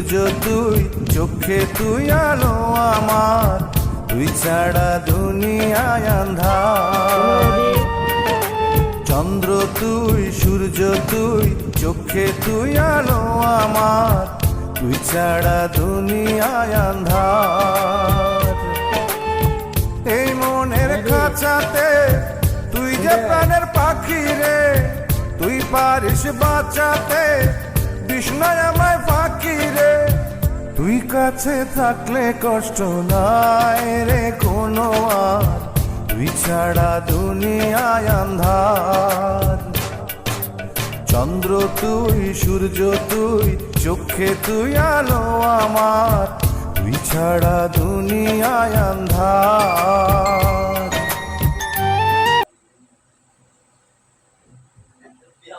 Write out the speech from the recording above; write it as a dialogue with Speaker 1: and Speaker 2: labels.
Speaker 1: সূর্য তুই, চোখে তুই আলো আমার, তুই ছাড়া দুনিয়ায় আন্ধার। চন্দ্র তুই, সূর্য তুই, চোখে তুই আলো আমার, তুই ছাড়া দুনিয়ায় আন্ধার। এই মনের খাঁচাতে তুই যে প্রাণের পাখি রে, তুই পারিস বাঁচাতে বিষ্ণায় আমায় ফাঁকি রে। তুই কাছে থাকলে কষ্ট নাই রে কোনো আর, তুই ছাড়া দুনিয়ায় আন্ধার। চন্দ্র তুই, সূর্য তুই, চোখে তুই আলো আমার, তুই ছাড়া দুনিয়ায় আন্ধার।
Speaker 2: Ya,